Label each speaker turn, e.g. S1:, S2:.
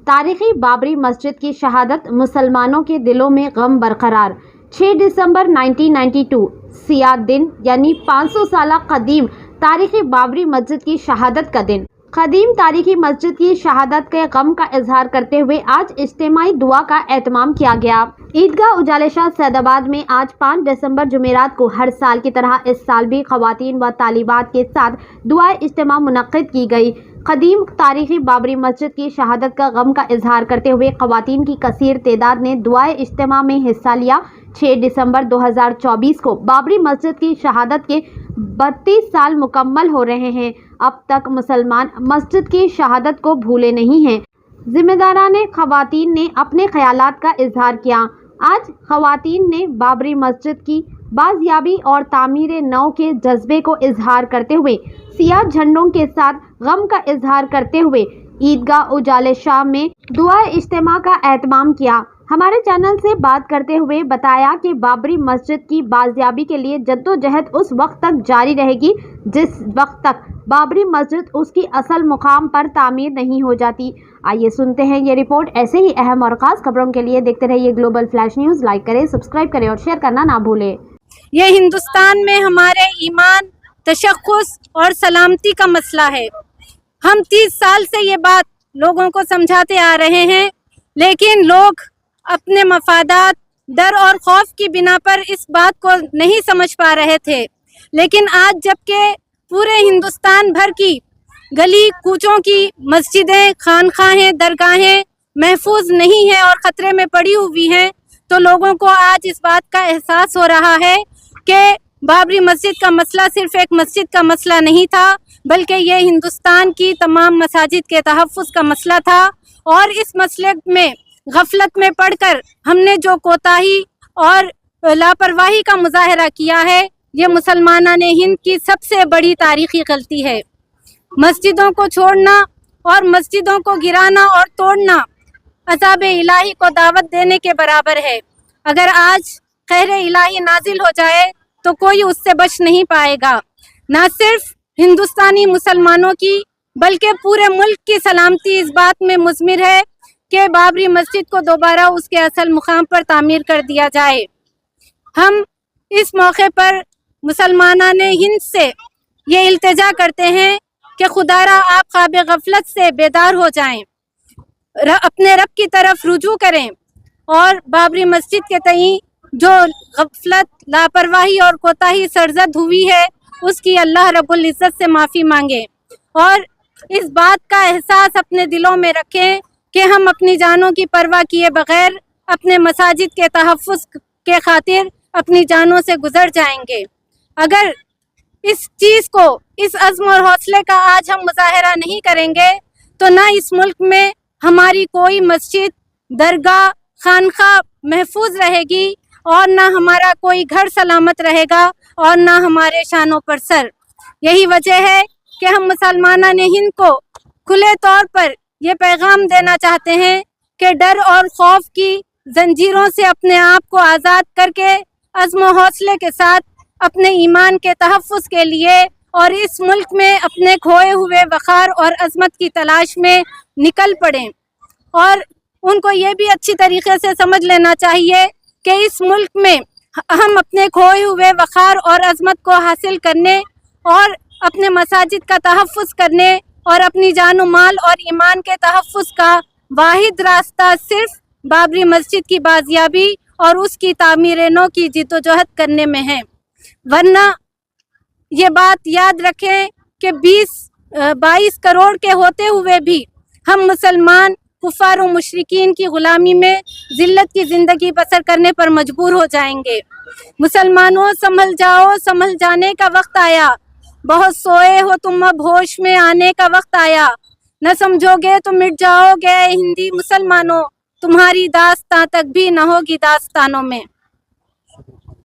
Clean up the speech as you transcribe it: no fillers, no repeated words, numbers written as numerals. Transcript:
S1: تاریخی بابری مسجد کی شہادت، مسلمانوں کے دلوں میں غم برقرار۔ 6 دسمبر 1992 سیاہ دن یعنی 500 سالہ قدیم تاریخی بابری مسجد کی شہادت کا دن۔ قدیم تاریخی مسجد کی شہادت کے غم کا اظہار کرتے ہوئے آج اجتماعی دعا کا اہتمام کیا گیا۔ عیدگاہ اجالے شاہ سعد آباد میں آج 5 دسمبر جمعرات کو ہر سال کی طرح اس سال بھی خواتین و طالبات کے ساتھ دعائے اجتماع منعقد کی گئی۔ قدیم تاریخی بابری مسجد کی شہادت کا غم کا اظہار کرتے ہوئے خواتین کی کثیر تعداد نے دعائے اجتماع میں حصہ لیا۔ 6 دسمبر 2024 کو بابری مسجد کی شہادت کے 32 سال مکمل ہو رہے ہیں۔ اب تک مسلمان مسجد کی شہادت کو بھولے نہیں ہیں۔ ذمہ داران خواتین نے اپنے خیالات کا اظہار کیا۔ آج خواتین نے بابری مسجد کی بازیابی اور تعمیر نو کے جذبے کو اظہار کرتے ہوئے سیاہ جھنڈوں کے ساتھ غم کا اظہار کرتے ہوئے عیدگاہ اجالے شاہ میں دعائے اجتماع کا اہتمام کیا۔ ہمارے چینل سے بات کرتے ہوئے بتایا کہ بابری مسجد کی بازیابی کے لیے جدوجہد اس وقت تک جاری رہے گی جس وقت تک بابری مسجد اس کی اصل مقام پر تعمیر نہیں ہو جاتی۔ آئیے سنتے ہیں یہ رپورٹ۔ ایسے ہی اہم اور خاص خبروں کے لیے دیکھتے رہیے گلوبل فلیش نیوز۔ لائک کریں، سبسکرائب کریں اور شیئر کرنا نہ بھولیں۔
S2: یہ ہندوستان میں ہمارے ایمان، تشخص اور سلامتی کا مسئلہ ہے۔ ہم 30 سال سے یہ بات لوگوں کو سمجھاتے آ رہے ہیں، لیکن لوگ اپنے مفادات، ڈر اور خوف کی بنا پر اس بات کو نہیں سمجھ پا رہے تھے۔ لیکن آج جبکہ پورے ہندوستان بھر کی گلی کوچوں کی مسجدیں، خانقاہیں، درگاہیں محفوظ نہیں ہیں اور خطرے میں پڑی ہوئی ہیں، تو لوگوں کو آج اس بات کا احساس ہو رہا ہے کہ بابری مسجد کا مسئلہ صرف ایک مسجد کا مسئلہ نہیں تھا، بلکہ یہ ہندوستان کی تمام مساجد کے تحفظ کا مسئلہ تھا۔ اور اس مسئلے میں غفلت میں پڑ کر ہم نے جو کوتاہی اور لاپرواہی کا مظاہرہ کیا ہے، یہ مسلمانان ہند کی سب سے بڑی تاریخی غلطی ہے۔ مسجدوں کو چھوڑنا اور مسجدوں کو گرانا اور توڑنا عذاب الہی کو دعوت دینے کے برابر ہے۔ اگر آج قہر الہی نازل ہو جائے تو کوئی اس سے بچ نہیں پائے گا۔ نہ صرف ہندوستانی مسلمانوں کی بلکہ پورے ملک کی سلامتی اس بات میں مضمر ہے کہ بابری مسجد کو دوبارہ اس کے اصل مقام پر تعمیر کر دیا جائے۔ ہم اس موقع پر مسلمانان ہند سے یہ التجا کرتے ہیں کہ خدارا آپ خواب غفلت سے بیدار ہو جائیں، اپنے رب کی طرف رجوع کریں اور بابری مسجد کے تئیں جو غفلت، لاپرواہی اور کوتاہی سرزد ہوئی ہے اس کی اللہ رب العزت سے معافی مانگیں، اور اس بات کا احساس اپنے دلوں میں رکھیں کہ ہم اپنی جانوں کی پرواہ کیے بغیر اپنے مساجد کے تحفظ کے خاطر اپنی جانوں سے گزر جائیں گے۔ اگر اس چیز کو، اس عزم اور حوصلے کا آج ہم مظاہرہ نہیں کریں گے تو نہ اس ملک میں ہماری کوئی مسجد، درگاہ، خانقاہ محفوظ رہے گی اور نہ ہمارا کوئی گھر سلامت رہے گا اور نہ ہمارے شانوں پر سر۔ یہی وجہ ہے کہ ہم مسلمانان ہند کو کھلے طور پر یہ پیغام دینا چاہتے ہیں کہ ڈر اور خوف کی زنجیروں سے اپنے آپ کو آزاد کر کے عزم و حوصلے کے ساتھ اپنے ایمان کے تحفظ کے لیے اور اس ملک میں اپنے کھوئے ہوئے وقار اور عظمت کی تلاش میں نکل پڑیں۔ اور ان کو یہ بھی اچھی طریقے سے سمجھ لینا چاہیے کہ اس ملک میں ہم اپنے کھوئے ہوئے وقار اور عظمت کو حاصل کرنے اور اپنے مساجد کا تحفظ کرنے اور اپنی جان و مال اور ایمان کے تحفظ کا واحد راستہ صرف بابری مسجد کی بازیابی اور اس کی تعمیر نو کی جدوجہد کرنے میں ہے۔ ورنہ یہ بات یاد رکھیں کہ 22 کروڑ کے ہوتے ہوئے بھی ہم مسلمان کفار و مشرکین کی غلامی میں ذلت کی زندگی بسر کرنے پر مجبور ہو جائیں گے۔ مسلمانوں سنبھل جاؤ، سنبھل جانے کا وقت آیا، بہت سوئے ہو تم اب ہوش میں آنے کا وقت آیا، نہ سمجھو گے تو مٹ جاؤ گے ہندی مسلمانوں، تمہاری داستاں تک بھی نہ ہوگی داستانوں میں۔